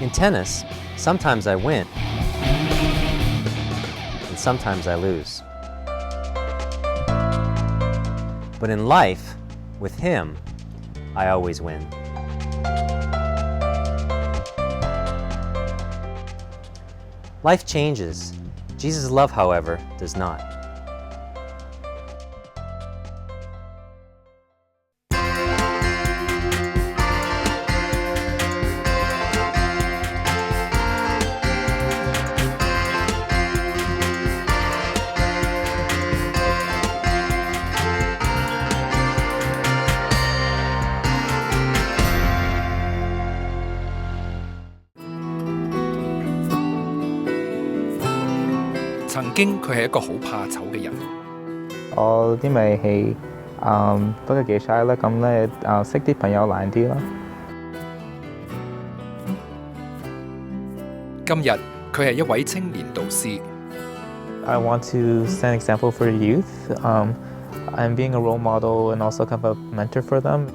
In tennis, sometimes I win, and sometimes I lose. But in life, with him, I always win. Life changes. Jesus' love, however, does not. 曾經佢係一個好怕醜嘅人。我因為係都係幾 shy 啦，咁咧識啲朋友難啲啦。今日佢係一位青年導師。I want to set an example for the youth. I'm being a role model and also kind of a mentor for them.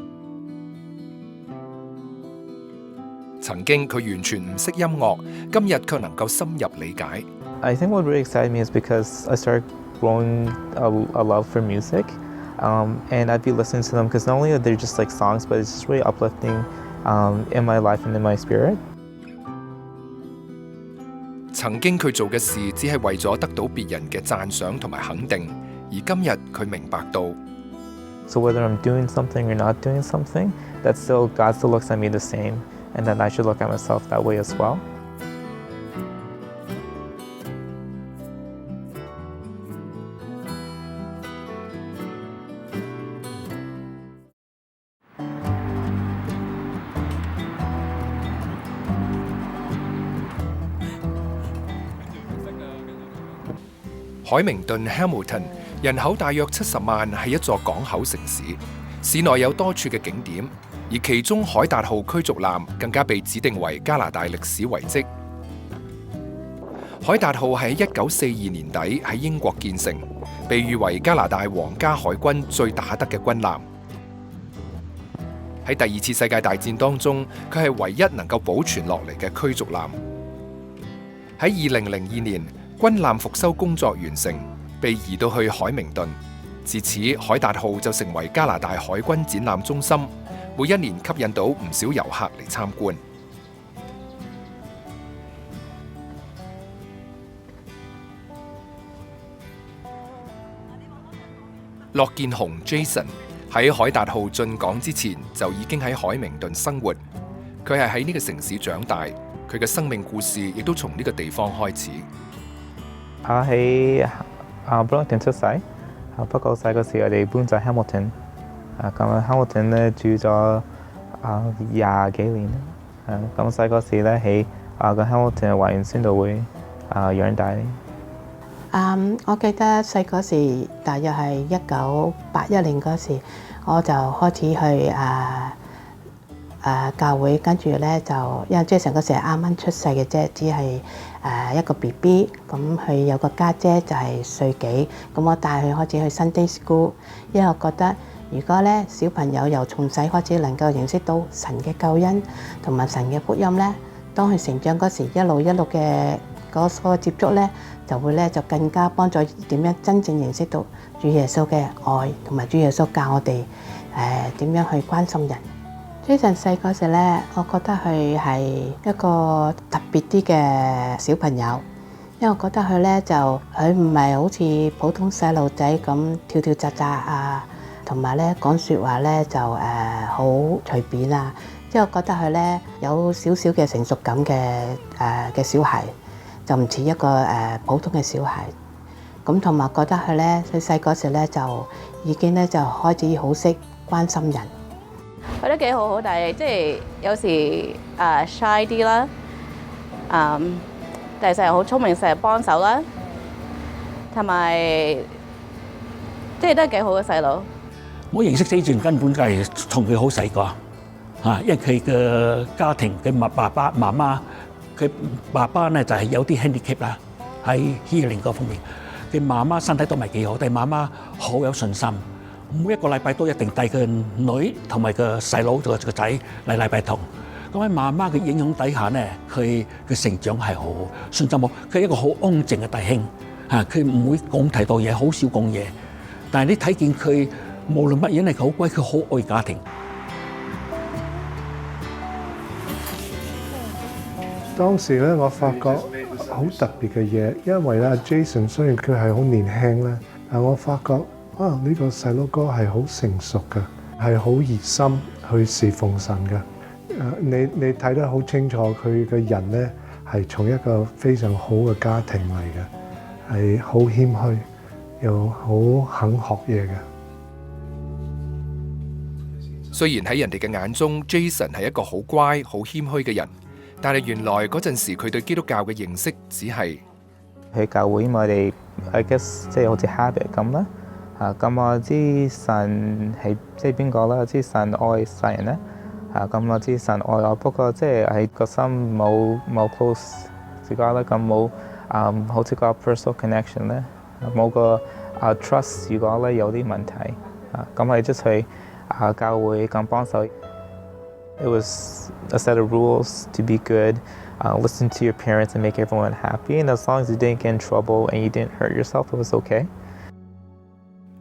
曾經佢完全唔識音樂，今日卻能夠深入理解。I think what really excited me is because I started growing a love for music, and I'd be listening to them because not only are they just like songs, but it's just really uplifting in my life and in my spirit. 曾經佢做嘅事只係為咗得到別人嘅讚賞同埋肯定，而今日佢明白到。So whether I'm doing something or not doing something, that still God still looks at me the same, and then I should look at myself that way as well. 海明頓 Hamilton 人口大約70萬，係一座港口城市，市內有多處嘅景點，而其中海達號驅逐艦更加被指定為加拿大歷史遺蹟。海達號喺1942年底喺英國建成，被譽為加拿大皇家海軍最打得嘅軍艦。喺第二次世界大戰當中，佢係唯一能夠保存落嚟嘅驅逐艦。喺2002年，軍艦復修工作完成，被移到去海明頓。自此，海達號就成為加拿大海軍展覽中心，每一年吸引到唔少遊客嚟參觀。駱健雄 Jason 喺海達號進港之前就已經喺海明頓生活，佢係喺呢個城市長大，佢嘅生命故事亦都從呢個地方開始。我喺Burlington 出世，不過細個時我哋搬咗 Hamilton， 咁 Hamilton 咧住咗20幾年，咁細個時咧喺個 Hamilton 華園宣道會養大。我記得細嗰時，大約係1981年嗰時，我就開始去教會，跟住咧就因為 Jason 嗰時係啱啱出世嘅啫，只係一個 BB， 咁佢有個家姐就係歲幾，咁我帶佢開始去 Sunday School， 因為我覺得如果咧小朋友由從細開始能夠認識到神嘅救恩同埋神嘅福音咧，當佢成長嗰時一路嘅嗰個接觸咧，就會咧就更加幫助點樣真正認識到主耶穌嘅愛，同埋主耶穌教我哋點樣去關心人。Jason 細嗰時咧，我覺得佢係一個特別啲嘅小朋友，因為我覺得佢咧就佢唔係好似普通細路仔咁跳跳扎扎同埋咧講説話咧就好隨便啊，即係我覺得佢咧有少少嘅成熟感嘅小孩，就唔似一個普通嘅小孩。咁同埋覺得佢咧，佢細嗰時咧就已經咧就開始好識關心人。覺得幾好，但係即係有時shy 啲啦，但係成日好聰明，成日幫手啦，同埋即係都係幾好嘅細路。我認識Jason根本就係從佢好細個因為佢嘅家庭嘅爸爸媽媽，佢爸爸呢就係有啲 handicap 啦，喺 hearing 嗰方面，佢媽媽身體都唔係幾好，但係媽媽好有信心。每一個禮拜都一定帶個女同埋個細佬個仔嚟禮拜堂，咁喺媽媽嘅影響底下呢，佢嘅成長係好信心好。佢係一個好安靜嘅弟兄，佢唔會講太多嘢，好少講嘢。但係你睇見佢無論乜嘢咧，佢好乖，佢好愛家庭。當時咧，我發覺好特別嘅嘢，因為咧 Jason 雖然佢係好年輕咧，但我發覺呢個細佬哥係好成熟嘅，係好熱心去侍奉神嘅。你睇得好清楚，佢嘅人咧係從一個非常好嘅家庭嚟嘅，係好謙虛，又好肯學嘢嘅。雖然喺人哋嘅眼中 ，Jason 係一個好乖、好謙虛嘅人。但係原來嗰陣時佢對基督教嘅認識只係喺教會，我哋 I guess 即係好似 habit 咁啦。咁我知神係即係邊個啦？我知神愛世人咧。咁我知神愛我，不過即係喺個心冇 close 自己啦，咁冇好似個 personal connection 咧，冇個trust 如果咧有啲問題咁係即係教會咁幫手。It was a set of rules to be good, listen to your parents and make everyone happy. And as long as you didn't get in trouble and you didn't hurt yourself, it was okay.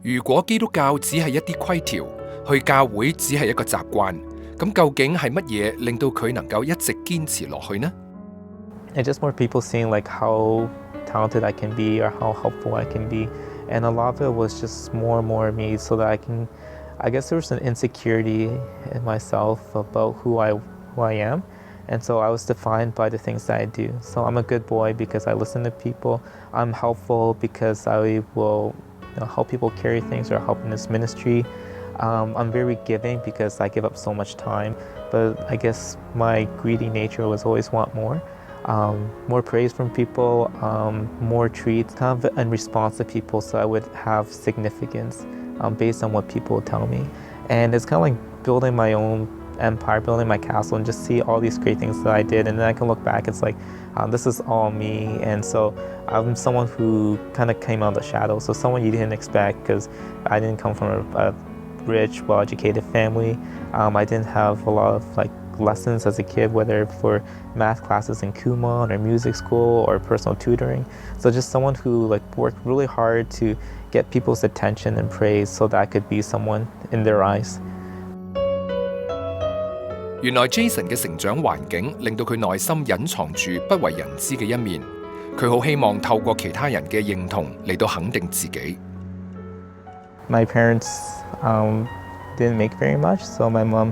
如果基督教只係一啲規條，去教會只係一個習慣，咁究竟係乜嘢令到佢能夠一直堅持落去呢？ And just more people seeing like how talented I can be or how helpful I can be. And a lot of it was just more and more me so that I guess there was an insecurity in myself about who I am. And so I was defined by the things that I do. So I'm a good boy because I listen to people. I'm helpful because I will help people carry things or help in this ministry. I'm very giving because I give up so much time. But I guess my greedy nature was always want more. More praise from people, more treats, kind of in response to people so I would have significance. Based on what people tell me. And it's kind of like building my own empire, building my castle, and just see all these great things that I did. And then I can look back, it's like, this is all me. And so I'm someone who kind of came out of the shadows. So someone you didn't expect, because I didn't come from a rich, well-educated family. I didn't have a lot of lessons as a kid, whether for math classes in Kumon or music school or personal tutoring. So just someone who worked really hard to get people's attention and praise so that I could be someone in their eyes. 原來 Jason 嘅成長環境令到佢內心隱藏住不為人知嘅一面，佢好希望透過其他人嘅認同嚟到肯定自己。My parents didn't make very much, so my mom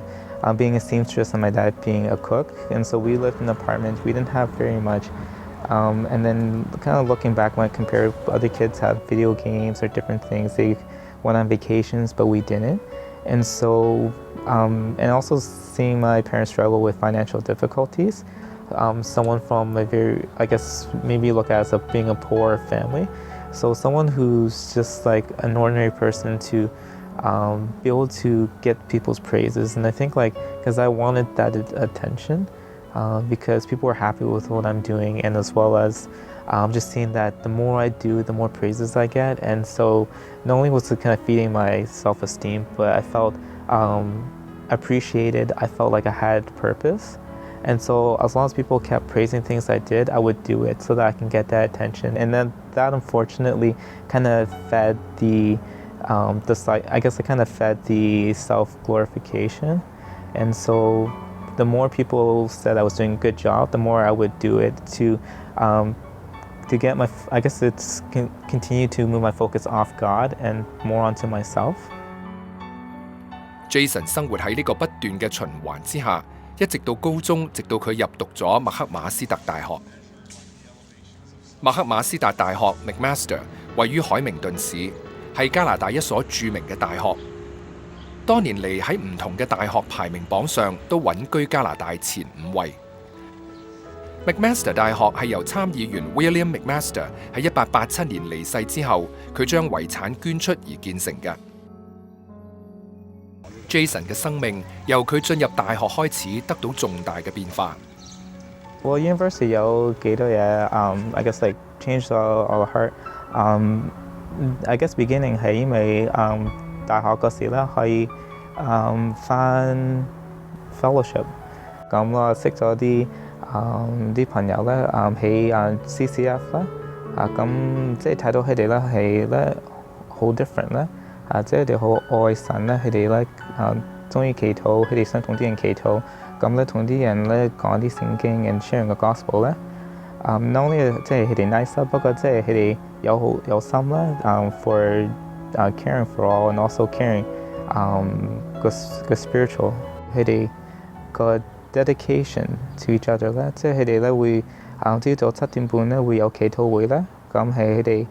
being a seamstress and my dad being a cook, and so we lived in an apartment. We didn't have very much. And then kind of looking back when I compared, other kids had video games or different things. They went on vacations, but we didn't. And so, and also seeing my parents struggle with financial difficulties. Someone from a very, I guess, maybe look at as being a poor family. So someone who's just an ordinary person to be able to get people's praises. And I think because I wanted that attention. Because people were happy with what I'm doing, and as well as just seeing that the more I do, the more praises I get. And so not only was it kind of feeding my self-esteem, but I felt appreciated. I felt like I had purpose. And so as long as people kept praising things I did, I would do it so that I can get that attention. And then that unfortunately kind of fed I guess it kind of fed the self-glorification. And so the more people said I was doing a good job, the more I would do it to get I guess it's continue to move my focus off God and more onto myself. Jason 生活喺呢個不斷嘅循環之下，一直到高中，直到佢入讀咗麥克馬斯特大學。麥克馬斯特大學 McMaster 位於海明頓市，係加拿大一所著名嘅大學。多年嚟喺唔同嘅大學排名榜上都穩居加拿大前5位。McMaster 大學係由參議員 William McMaster 喺1887年離世之後，佢將遺產捐出而建成嘅。Jason 嘅生命由佢進入大學開始得到重大嘅變化。Well, university 有幾多嘢I guess changed our heart. I guess beginning 係因為大學嗰時咧可以返 fellowship。咁我識咗啲朋友咧，喺CCF 啦，咁即係睇到佢哋咧係咧好 different 咧，即係佢哋好愛神咧，佢哋咧中意祈禱，佢哋想同啲人祈禱，咁咧同啲人咧講啲聖經 and sharing 個 gospel 咧，not only 即係佢哋 nice 啦，不過即係佢哋有心啦，for caring for all and also caring 個 spiritual， 佢哋個 dedication to each other 咧，即係佢哋咧會朝早7點半咧會有祈禱會咧，咁係佢哋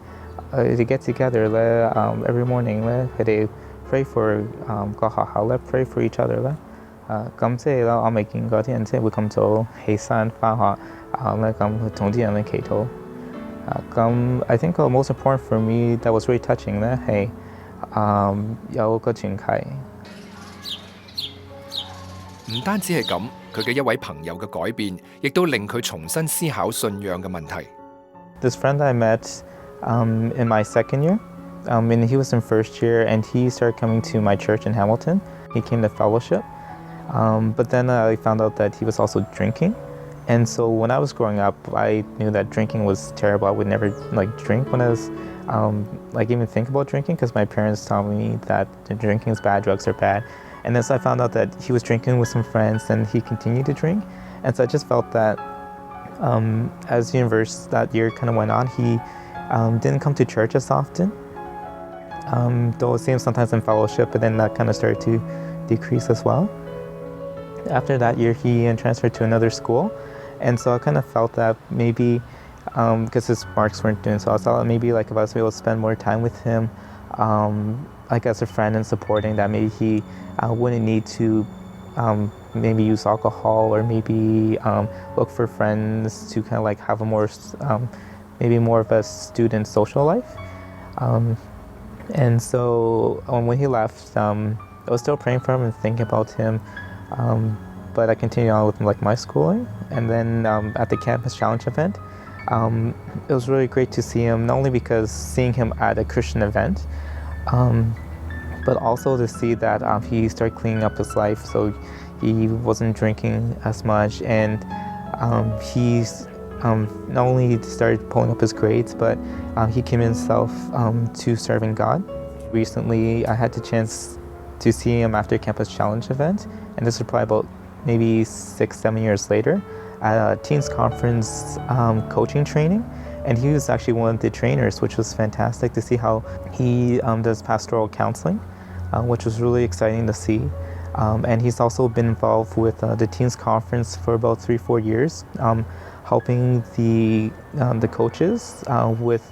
get together 咧，every morning 咧佢哋 pray for 個學校咧 pray for each other 咧，咁即係啦，我未見過啲人即係會咁早起身返學咧，咁同啲人咧祈禱，咁 I think the most important for me that was really touching 咧係有個團契。唔單止係咁，佢嘅一位朋友嘅改變，亦都令佢重新思考信仰嘅問題。This friend I met in my second year, and he was in first year, and he started coming to my church in Hamilton. He came to fellowship, but then I found out that he was also drinking. And so when I was growing up, I knew that drinking was terrible. I would never drink when I was even think about drinking, because my parents told me that drinking is bad, drugs are bad. And then so I found out that he was drinking with some friends and he continued to drink. And so I just felt that as university that year kind of went on, he didn't come to church as often. Though it seems sometimes in fellowship, but then that kind of started to decrease as well. After that year, he transferred to another school. And so I kind of felt that maybe, because his marks weren't doing so, I thought maybe if I was able to spend more time with him, as a friend and supporting, that maybe he wouldn't need to maybe use alcohol, or maybe look for friends to kind of have a more, maybe more of a student social life. And so when he left, I was still praying for him and thinking about him, but I continued on with my schooling. And then at the Campus Challenge event, it was really great to see him, not only because seeing him at a Christian event, but also to see that he started cleaning up his life, so he wasn't drinking as much, and he's not only started pulling up his grades, but he committed himself to serving God. Recently, I had the chance to see him after Campus Challenge event, and this was probably about maybe 6-7 years later, at a Teens Conference coaching training. And he was actually one of the trainers, which was fantastic to see how he does pastoral counseling, which was really exciting to see. And he's also been involved with the Teens Conference for about 3-4 years, helping the coaches with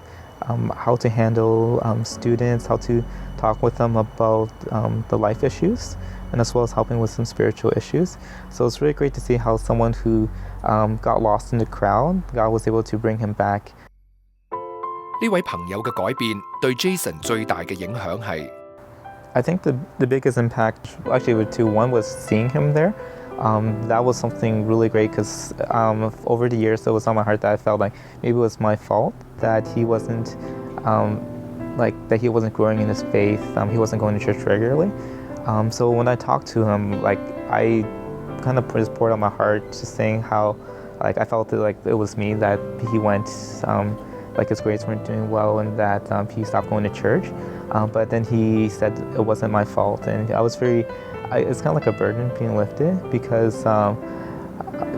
how to handle students, how to talk with them about the life issues, and as well as helping with some spiritual issues. So it's really great to see how someone who got lost in the crowd, God was able to bring him back. 呢位朋友嘅改變對 Jason 最大嘅影響係 I think the biggest impact actually were two. One was seeing him there. That was something really great, because over the years it was on my heart that I felt like maybe it was my fault that he wasn't that he wasn't growing in his faith. He wasn't going to church regularly. So when I talked to him, I kind of poured out my heart, just saying how I felt it was me that he went. His grades weren't doing well, and that he stopped going to church. But then he said it wasn't my fault, and I was it's kind of like a burden being lifted, because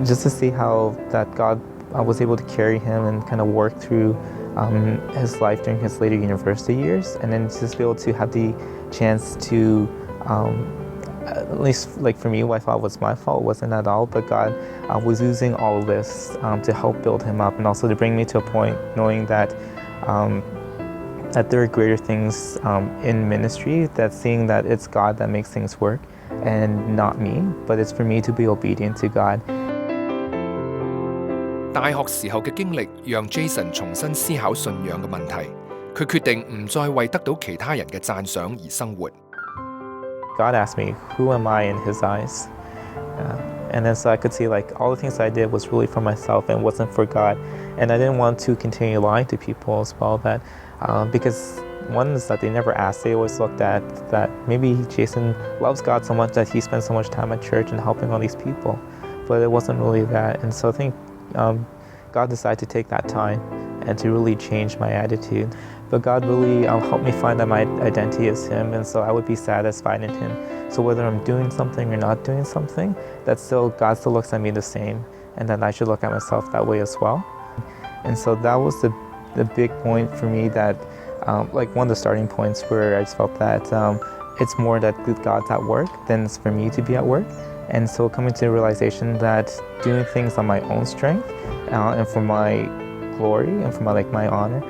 just to see how that God was able to carry him and kind of work through his life during his later university years, and then just be able to have the chance to at least for me, what I thought was my fault wasn't at all, but God was using all of this to help build him up, and also to bring me to a point knowing that that there are greater things in ministry, that seeing that it's God that makes things work and not me, but it's for me to be obedient to God. 大學時候嘅經歷讓 Jason 重新思考信仰嘅問題，佢決定唔再為得到其他人嘅讚賞而生活。God asked me, who am I in his eyes? And then so I could see all the things I did was really for myself and wasn't for God. And I didn't want to continue lying to people as well, that because one is that they never asked, they always looked at that maybe Jason loves God so much that he spends so much time at church and helping all these people. but it wasn't really that. And so I think God decided to take that time and to really change my attitude. But God really helped me find that my identity is Him, and so I would be satisfied in Him. So whether I'm doing something or not doing something, God still looks at me the same, and then I should look at myself that way as well. And so that was the big point for me, that like one of the starting points where I just felt that it's more that God's at work than it's for me to be at work. And so coming to the realization that doing things on my own strength and for my glory and for my honor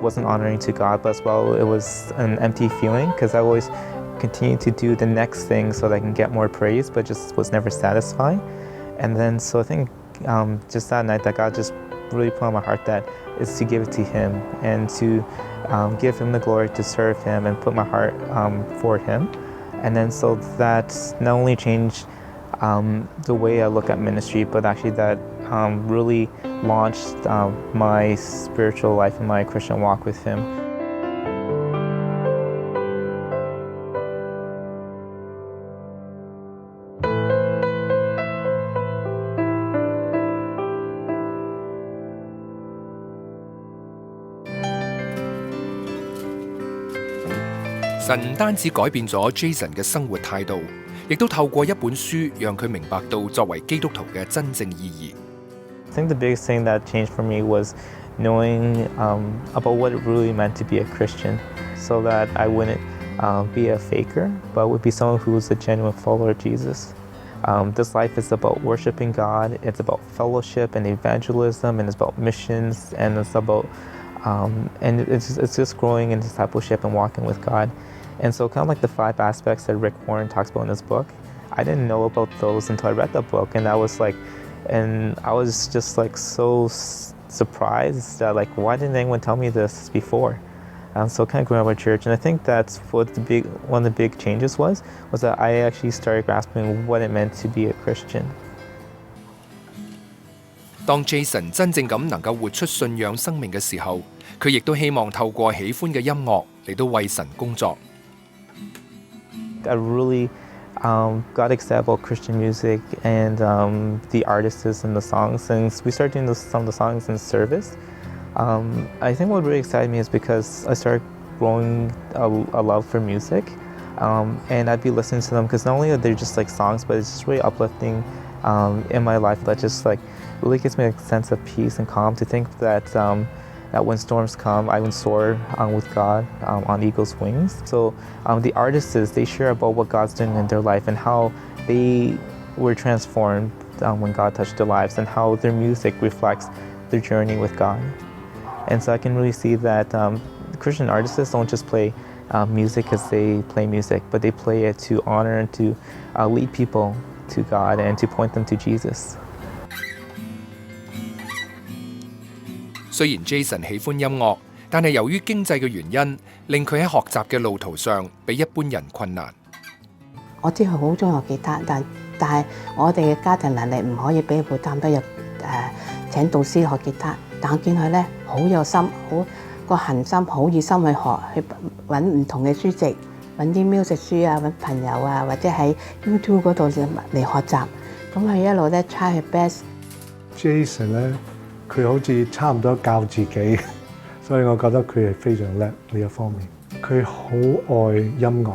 wasn't honoring to God, but as well it was an empty feeling, because I always continued to do the next thing so that I can get more praise, but just was never satisfied. And then so I think just that night that God just really put on my heart that is to give it to Him and to give Him the glory, to serve Him and put my heart for Him. And then so that not only changed the way I look at ministry, but actually that really launched my spiritual life and my Christian walk with Him. 神唔單止改變咗 Jason 嘅生活態度，亦都透過一本書讓佢明白到作為基督徒嘅真正意義。I think the biggest thing that changed for me was knowing about what it really meant to be a Christian, so that I wouldn't be a faker, but would be someone who was a genuine follower of Jesus. This life is about worshiping God, it's about fellowship and evangelism, and it's about missions, and it's about and it's just growing in discipleship and walking with God. And so kind of like the 5 aspects that Rick Warren talks about in his book, I didn't know about those until I read the book, and I was just like so surprised that like, why didn't anyone tell me this before? So kind of growing up in church, and I think that's what one of the big changes was that I actually started grasping what it meant to be a Christian. 當 Jason 真正咁能夠活出信仰生命嘅時候，佢亦都希望透過喜歡嘅音樂嚟到為神工作。I really got excited about Christian music and the artists and the songs, and we started doing some of the songs in service. I think what really excited me is because I started growing a love for music, and I'd be listening to them because not only are they just like songs, but it's just really uplifting in my life. That just like really gives me a sense of peace and calm to think that that when storms come, I can soar with God on eagle's wings. So the artists, they share about what God's doing in their life and how they were transformed when God touched their lives, and how their music reflects their journey with God. And so I can really see that Christian artists don't just play music because they play music, but they play it to honor and to lead people to God and to point them to Jesus. 雖然 Jason 喜歡音樂，但係由於經濟嘅原因，令佢喺學習嘅路途上比一般人困難。我知佢好中意學吉他，但係我哋嘅家庭能力唔可以俾佢負擔得入請導師學吉他。但我見佢咧好有心，好個恒心，好熱心去學，去揾唔同嘅書籍，揾啲 music 書啊，揾朋友啊，或者喺 YouTube 嗰度嚟學習。咁佢一路咧 try 佢 best。Jason 咧，佢好似差唔多教自己，所以我覺得佢係非常叻呢一方面。佢好愛音樂，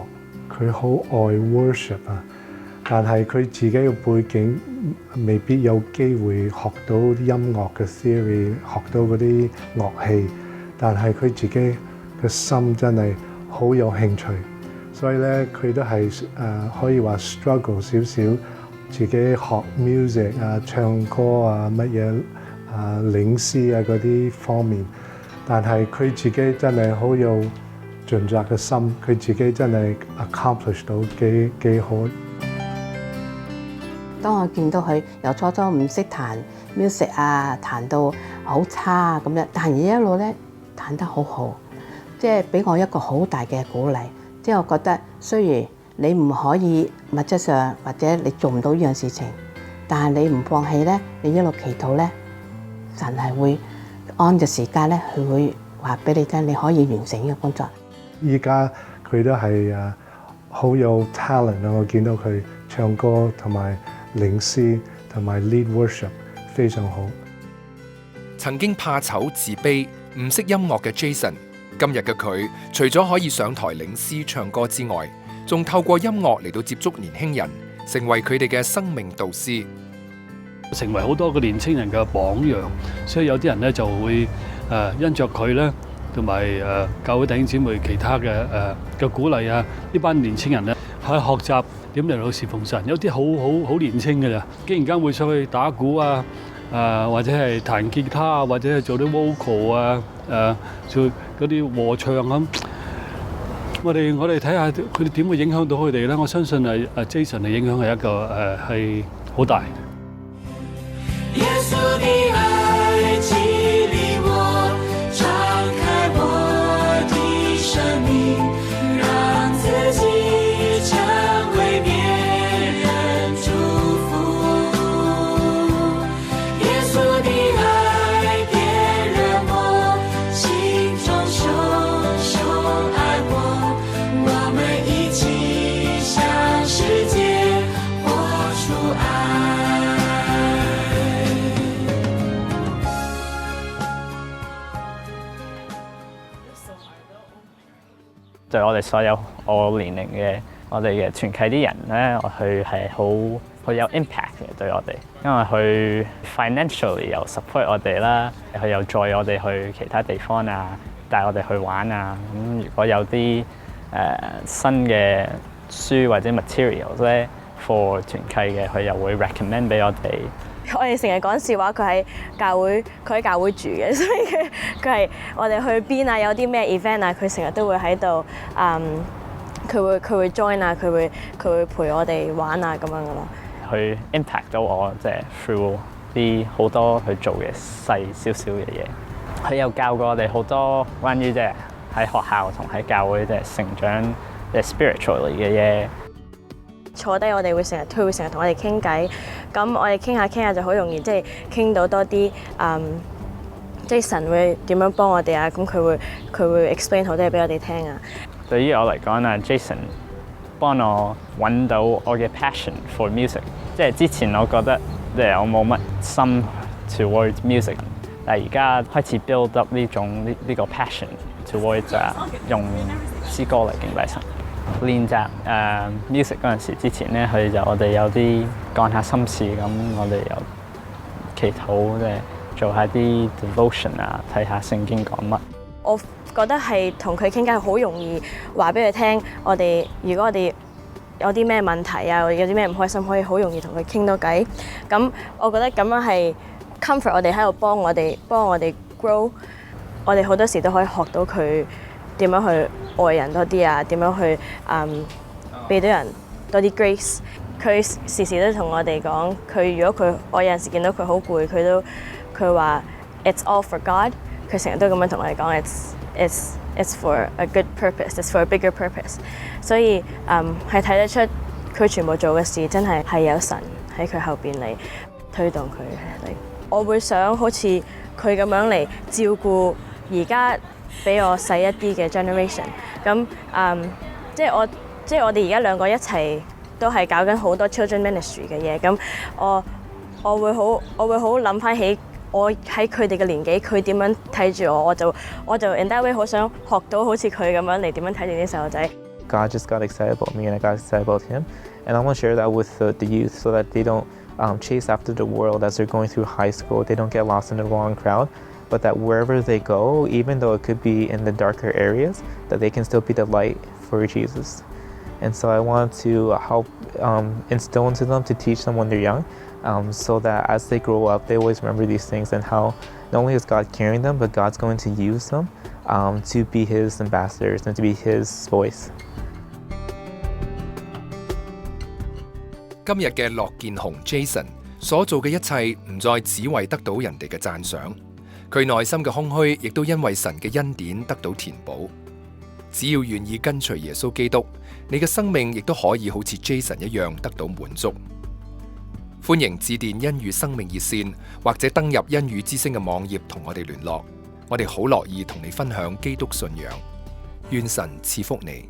佢好愛 worship 啊，但係佢自己嘅背景未必有機會學到音樂嘅 theory， 學到嗰啲樂器，但係佢自己嘅心真係好有興趣，所以咧佢都係可以話 struggle 少少，自己學 music 啊、唱歌啊、乜嘢領詩啊嗰啲方面，但係佢自己真係好有盡責嘅心，佢自己真係 accomplish 到幾好。當我見到佢由初唔識彈 music 啊，彈到好差啊咁樣，但係一路咧彈得好好，即係俾我一個好大嘅鼓勵。即係我覺得雖然你唔可以物質上或者你做唔到呢樣事情，但係你唔放棄咧，你一路祈禱咧，神係會按嘅時間咧，佢會話俾你聽，你可以完成呢個工作。依家佢都係好有 talent 啊！我見到佢唱歌同埋領詩同埋 lead worship 非常好。曾經怕醜自卑、唔識音樂嘅 Jason， 今日嘅佢除咗可以上台領詩唱歌之外，仲透過音樂嚟到接觸年輕人，成為佢哋嘅生命導師，成為好多個年輕人嘅榜樣。所以有啲人咧就會因着佢咧，同埋教會弟兄姊妹其他嘅鼓勵啊，呢班年輕人咧喺學習點嚟到侍奉神。有啲好年輕嘅咋，竟然間會上去打鼓啊！或者係彈吉他啊，或者係做啲 vocal 啊，做嗰啲和唱咁。我哋睇下佢哋點會影響到佢哋咧。我相信Jason 嘅影響係一個係好大。耶穌的愛激勵我，敞開我的生命，讓自己成為別人祝福。對我哋所有我年齡嘅我哋嘅團契啲人咧，佢係好有 impact 嘅對我哋，因為佢 financially 又 support 我哋啦，佢又載我哋去其他地方啊，帶我哋去玩啊。咁如果有啲新嘅書或者 materials 咧 for 團契嘅，佢又會 recommend 俾我哋。我哋成日講笑話，佢喺教會住嘅，所以佢係我哋去邊啊，有啲咩 event 啊，佢成日都會喺度，佢會 join 啊，佢會陪我哋玩啊咁樣噶咯。佢 impact 到我即係 through 啲好多去做嘅細少少嘅嘢。佢有教過我哋好多關於即係喺學校同喺教會即係成長即係 spiritually 嘅嘢。坐低我哋佢會成日同我哋傾偈，咁我哋傾下就好容易即係傾到多啲，即係神會點樣幫我哋啊？咁佢會 explain 好多嘢俾我哋聽啊。對於我嚟講啊 ，Jason 幫我揾到我嘅 passion for music。即係之前我覺得即係我冇乜心 towards music， 但係而家開始 build up 呢個 passion towards 用詩歌嚟敬拜神。練習music 嗰陣時之前咧，我哋有啲講下心事咁，我哋有祈禱，即係做下啲 devotion 啊，睇下聖經講乜。我覺得係同佢傾偈好容易話俾佢聽，如果我哋有啲咩問題啊，有啲咩唔開心，可以好容易同佢傾到偈。咁我覺得咁樣係 comfort 我哋喺度幫我哋 grow。我哋好多時都可以學到佢點樣去愛人多啲啊，點樣去俾到人多啲 grace。佢時時都同我哋講，如果我有陣時見到佢好攰，佢話 It's all for God。佢成日都咁樣同我哋講 It's for a good purpose, it's for a bigger purpose。所以係睇得出佢全部做嘅事真係有神喺佢後邊嚟推動佢。我會想好似佢咁樣嚟照顧而家比我細一啲嘅 generation。咁即係我哋而家兩個一齊都係搞緊好多 children ministry 嘅嘢。咁我會好諗翻起我喺佢哋嘅年紀，佢點樣睇住我就 in that way 好想學到好似佢咁樣嚟點樣睇住啲細路仔。God just got excited about me and I got excited about him, and I want to share that with the youth so that they don't chase after the world as they're going through high school. They don't get lost in the wrong crowd, but that wherever they go, even though it could be in the darker areas, that they can still be the light for Jesus. And so I want to help instill into them, to teach them when they're young, so that as they grow up, they always remember these things and how not only is God carrying them, but God's going to use them to be His ambassadors and to be His voice. 今日嘅駱健雄 Jason 所做嘅一切唔再只為得到人哋嘅讚賞，佢內心嘅空虛亦都因為神嘅恩典得到填補。只要願意跟隨耶穌基督，你嘅生命亦都可以好似 Jason 一樣得到滿足。歡迎致電恩語生命熱線，或者登入恩語之聲嘅網頁同我哋聯絡，我哋好樂意同你分享基督信仰。願神賜福你。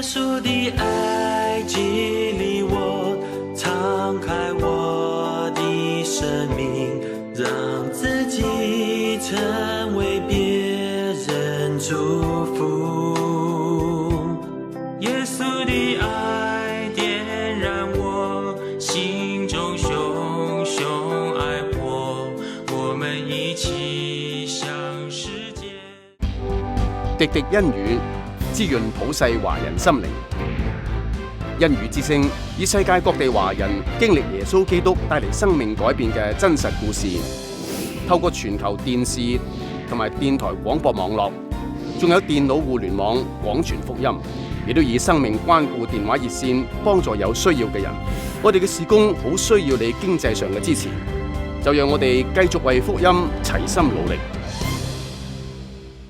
稣的爱激励我，敞开我的生命，让自己成为别人祝福。耶稣的爱点燃我心中熊熊爱火，我們一起向世界。滴滴恩語，滋潤普世華人心靈。恩語之聲以世界各地華人經歷耶穌基督帶嚟生命改變嘅真實故事，透過全球電視同埋電台廣播網絡，仲有電腦互聯網廣傳福音，亦都以生命關顧電話熱線幫助有需要嘅人。我哋嘅事工好需要你經濟上嘅支持，就讓我哋繼續為福音齊心努力。